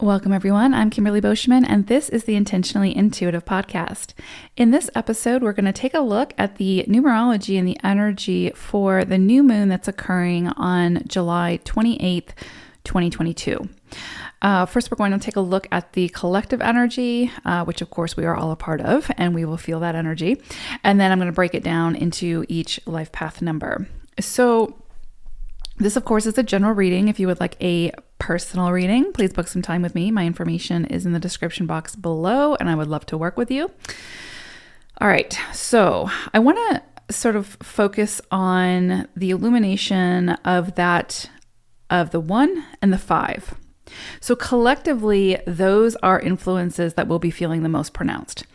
Welcome, everyone. I'm Kimberly Boschman, and this is the Intentionally Intuitive podcast. In this episode, we're going to take a look at the numerology and the energy for the new moon that's occurring on July 28th, 2022. First, we're going to take a look at the collective energy, which of course we are all a part of, and we will feel that energy. And then I'm going to break it down into each life path number. So this, of course, is a general reading. If you would like a personal reading, please book some time with me. My information is in the description box below, and I would love to work with you. All right, so I want to sort of focus on the illumination of the 1 and the 5. So collectively, those are influences that we'll be feeling the most pronounced.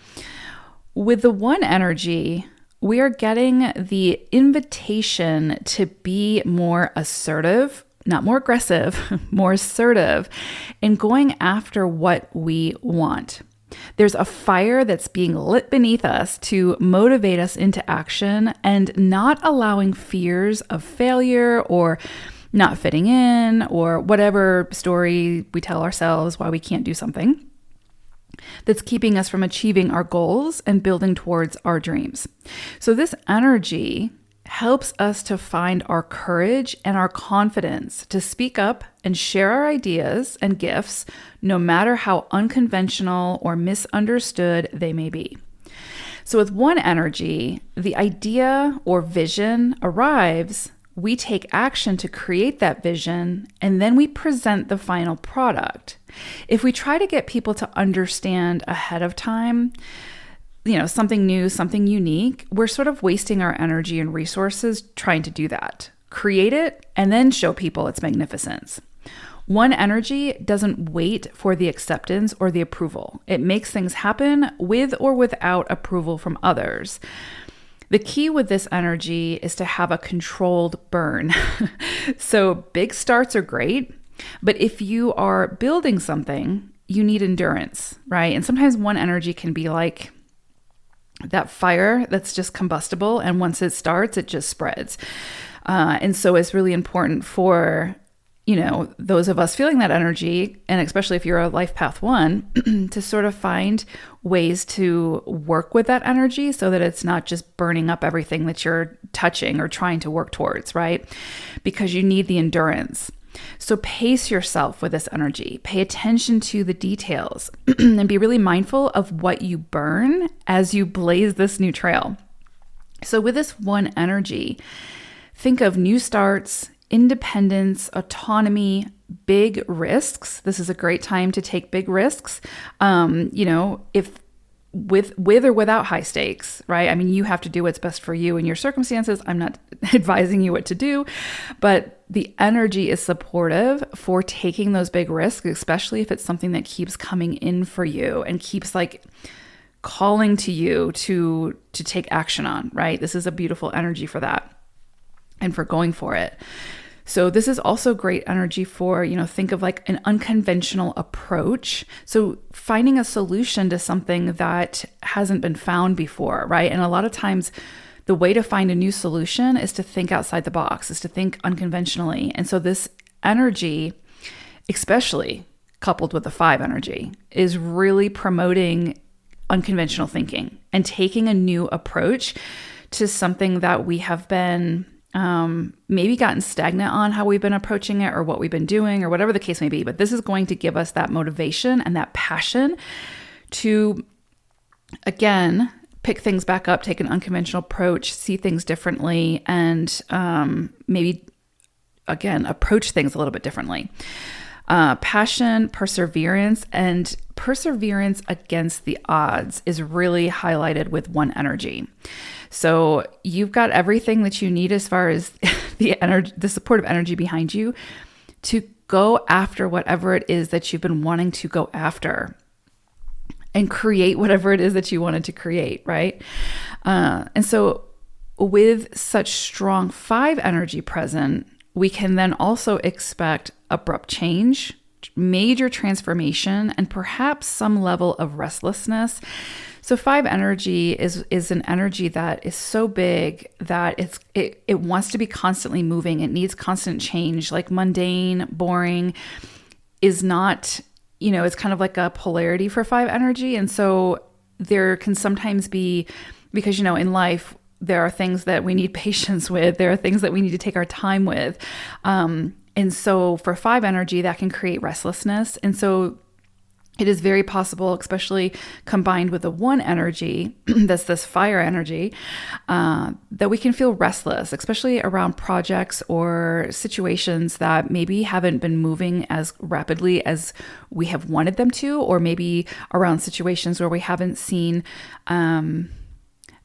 With the 1 energy, we are getting the invitation to be more assertive, not more aggressive, more assertive in going after what we want. There's a fire that's being lit beneath us to motivate us into action and not allowing fears of failure or not fitting in or whatever story we tell ourselves why we can't do something that's keeping us from achieving our goals and building towards our dreams. So this energy helps us to find our courage and our confidence to speak up and share our ideas and gifts, no matter how unconventional or misunderstood they may be. So with 1 energy, the idea or vision arrives, we take action to create that vision, and then we present the final product. If we try to get people to understand ahead of time, something new, something unique, we're sort of wasting our energy and resources trying to do that. Create it and then show people its magnificence. 1 energy doesn't wait for the acceptance or the approval. It makes things happen with or without approval from others. The key with this energy is to have a controlled burn. So big starts are great, but if you are building something, you need endurance, right? And sometimes 1 energy can be like that fire that's just combustible, and once it starts, it just spreads. And so it's really important for those of us feeling that energy, and especially if you're a life path 1, to sort of find ways to work with that energy so that it's not just burning up everything that you're touching or trying to work towards, right? Because you need the endurance. So pace yourself with this energy. Pay attention to the details and be really mindful of what you burn as you blaze this new trail. So with this 1 energy, think of new starts, independence, autonomy, big risks. This is a great time to take big risks. If with or without high stakes, right? I mean, you have to do what's best for you in your circumstances. I'm not advising you what to do, but the energy is supportive for taking those big risks, especially if it's something that keeps coming in for you and keeps like calling to you to take action on, right? This is a beautiful energy for that and for going for it. So this is also great energy for, think of like an unconventional approach. So finding a solution to something that hasn't been found before, right? And a lot of times the way to find a new solution is to think outside the box, is to think unconventionally. And so this energy, especially coupled with the 5 energy, is really promoting unconventional thinking and taking a new approach to something that we have been maybe gotten stagnant on how we've been approaching it or what we've been doing or whatever the case may be. But this is going to give us that motivation and that passion to, again, pick things back up, take an unconventional approach, see things differently, and maybe, again, approach things a little bit differently. Passion, perseverance, and perseverance against the odds is really highlighted with 1 energy. So you've got everything that you need as far as the supportive energy behind you to go after whatever it is that you've been wanting to go after and create whatever it is that you wanted to create, right? And so with such strong 5 energy present, we can then also expect abrupt change, major transformation, and perhaps some level of restlessness. So 5 energy is an energy that is so big that it wants to be constantly moving. It needs constant change. Like mundane, boring is not it's kind of like a polarity for 5 energy. And so there can sometimes be, because, in life, there are things that we need patience with. There are things that we need to take our time with. And so for 5 energy, that can create restlessness. And so it is very possible, especially combined with the 1 energy, that's this fire energy, that we can feel restless, especially around projects or situations that maybe haven't been moving as rapidly as we have wanted them to, or maybe around situations where we haven't seen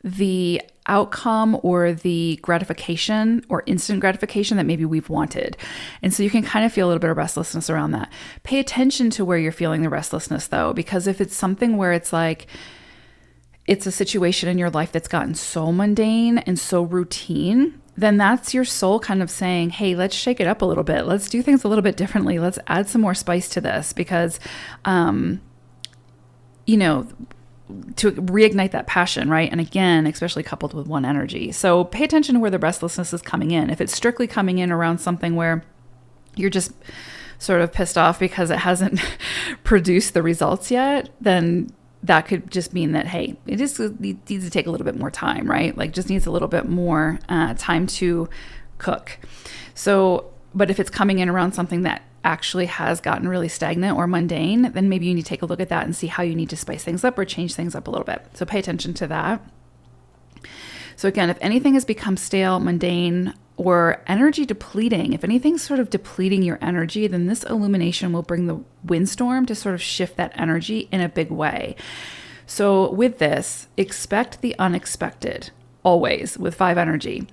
the outcome or the gratification or instant gratification that maybe we've wanted. And so you can kind of feel a little bit of restlessness around that. Pay attention to where you're feeling the restlessness though, because if it's something where it's like, it's a situation in your life that's gotten so mundane and so routine, then that's your soul kind of saying, hey, let's shake it up a little bit. Let's do things a little bit differently. Let's add some more spice to this because, to reignite that passion, right? And again, especially coupled with 1 energy. So pay attention to where the restlessness is coming in. If it's strictly coming in around something where you're just sort of pissed off because it hasn't produced the results yet, then that could just mean that, hey, it just needs to take a little bit more time, right? Like just needs a little bit more time to cook. So, but if it's coming in around something that actually has gotten really stagnant or mundane, then maybe you need to take a look at that and see how you need to spice things up or change things up a little bit. So pay attention to that. So again, if anything has become stale, mundane, or energy depleting, if anything's sort of depleting your energy, then this illumination will bring the windstorm to sort of shift that energy in a big way. So with this, expect the unexpected, always with 5 energy.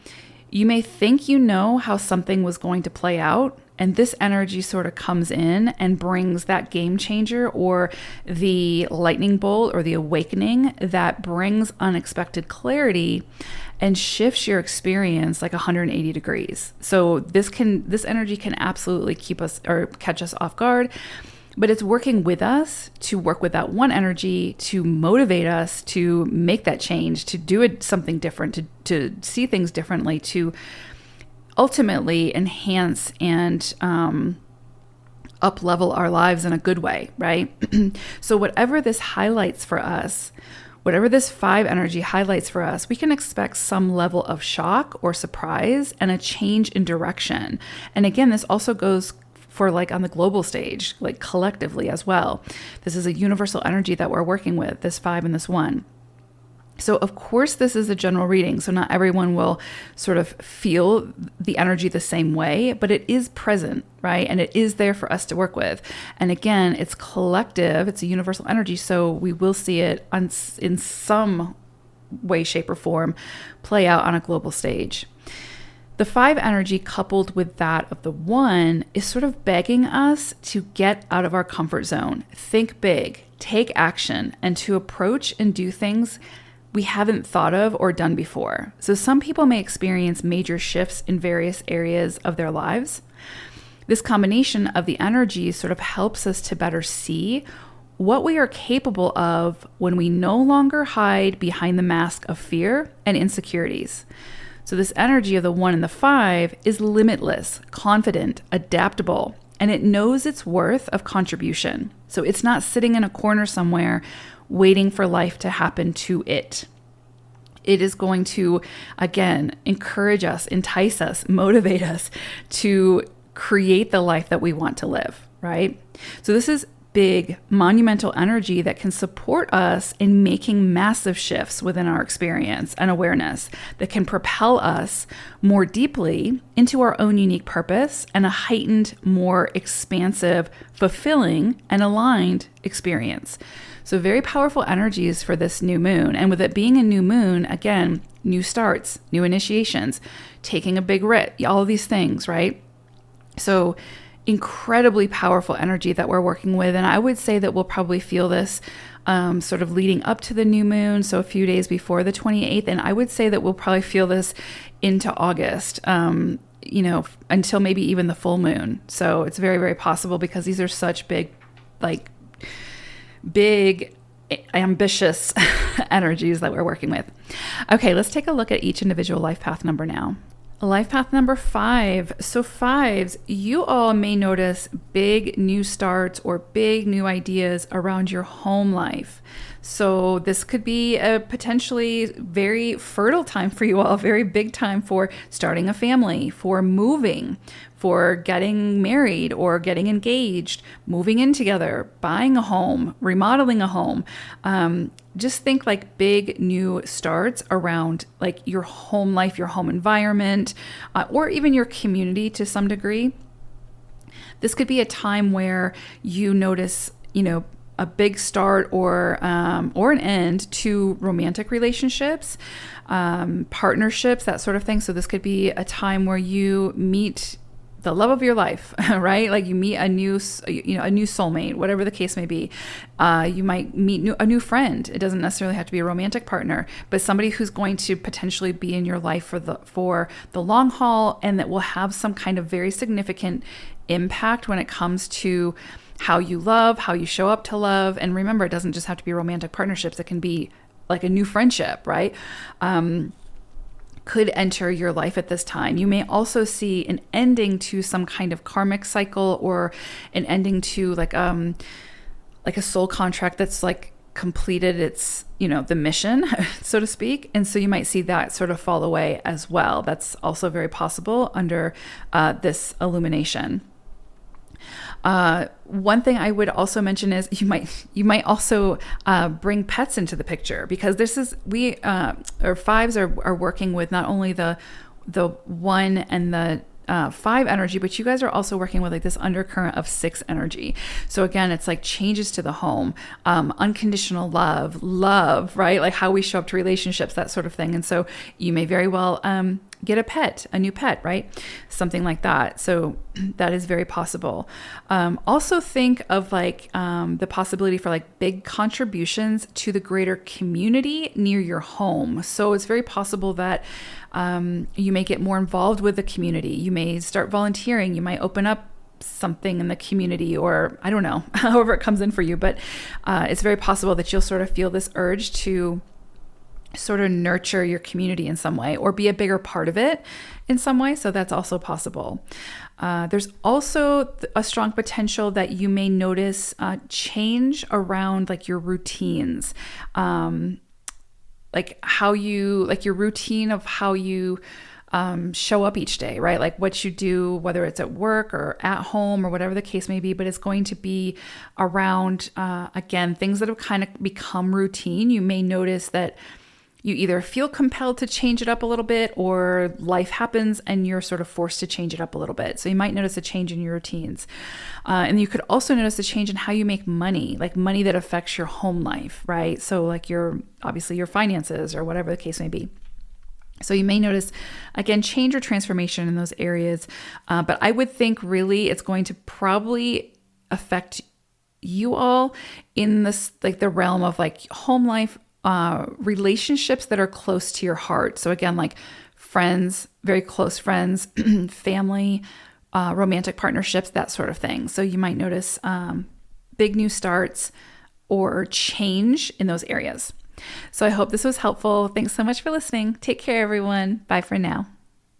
You may think you know how something was going to play out, and this energy sort of comes in and brings that game changer or the lightning bolt or the awakening that brings unexpected clarity and shifts your experience like 180 degrees. So this energy can absolutely keep us or catch us off guard, but it's working with us to work with that 1 energy to motivate us to make that change, to do something different, to see things differently, to ultimately enhance and up-level our lives in a good way, right? So whatever this highlights for us, whatever this 5 energy highlights for us, we can expect some level of shock or surprise and a change in direction. And again, this also goes for like on the global stage, like collectively as well. This is a universal energy that we're working with, this 5 and this 1. So of course, this is a general reading. So not everyone will sort of feel the energy the same way, but it is present, right? And it is there for us to work with. And again, it's collective. It's a universal energy. So we will see it in some way, shape, or form play out on a global stage. The 5 energy coupled with that of the 1 is sort of begging us to get out of our comfort zone, think big, take action, and to approach and do things we haven't thought of or done before. So some people may experience major shifts in various areas of their lives. This combination of the energies sort of helps us to better see what we are capable of when we no longer hide behind the mask of fear and insecurities. So this energy of the 1 and the 5 is limitless, confident, adaptable, and it knows its worth of contribution. So it's not sitting in a corner somewhere waiting for life to happen to it. It is going to, again, encourage us, entice us, motivate us to create the life that we want to live, right? So this is big, monumental energy that can support us in making massive shifts within our experience and awareness that can propel us more deeply into our own unique purpose and a heightened, more expansive, fulfilling, and aligned experience. So very powerful energies for this new moon. And with it being a new moon, again, new starts, new initiations, taking a big risk, all of these things, right? So incredibly powerful energy that we're working with. And I would say that we'll probably feel this sort of leading up to the new moon, so a few days before the 28th. And I would say that we'll probably feel this into August, until maybe even the full moon. So it's very, very possible because these are such big, ambitious energies that we're working with. Okay, let's take a look at each individual life path number now. Life path number 5. So fives, you all may notice big new starts or big new ideas around your home life. So this could be a potentially very fertile time for you all, a very big time for starting a family, for moving, for getting married or getting engaged, moving in together, buying a home, remodeling a home. Just think like big new starts around like your home life, your home environment, or even your community to some degree. This could be a time where you notice, a big start or an end to romantic relationships, partnerships, that sort of thing. So this could be a time where you meet the love of your life, right? Like you meet a new soulmate, whatever the case may be. You might meet a new friend. It doesn't necessarily have to be a romantic partner, but somebody who's going to potentially be in your life for the long haul, and that will have some kind of very significant impact when it comes to how you love, how you show up to love. And remember, it doesn't just have to be romantic partnerships. It can be like a new friendship, right? Could enter your life at this time. You may also see an ending to some kind of karmic cycle, or an ending to like a soul contract that's like completed its, the mission, so to speak. And so you might see that sort of fall away as well. That's also very possible under this illumination. One thing I would also mention is you might also bring pets into the picture, because fives are working with not only the 1 and the 5 energy, but you guys are also working with like this undercurrent of 6 energy. So again, it's like changes to the home, unconditional love, right? Like how we show up to relationships, that sort of thing. And so you may very well get a new pet, right? Something like that. So that is very possible. Also think of like the possibility for like big contributions to the greater community near your home. So it's very possible that you may get more involved with the community. You may start volunteering. You might open up something in the community, or I don't know, however it comes in for you. But it's very possible that you'll sort of feel this urge to sort of nurture your community in some way, or be a bigger part of it in some way. So that's also possible. There's also a strong potential that you may notice change around like your routines, like your routine of how you show up each day, right? Like what you do, whether it's at work or at home or whatever the case may be, but it's going to be around, again, things that have kind of become routine. You may notice that you either feel compelled to change it up a little bit, or life happens and you're sort of forced to change it up a little bit. So you might notice a change in your routines. And you could also notice a change in how you make money, like money that affects your home life, right? So like obviously your finances or whatever the case may be. So you may notice, again, change or transformation in those areas. But I would think really it's going to probably affect you all in this, like the realm of like home life, relationships that are close to your heart. So again, like friends, very close friends, family, romantic partnerships, that sort of thing. So you might notice big new starts or change in those areas. So I hope this was helpful. Thanks so much for listening. Take care, everyone. Bye for now.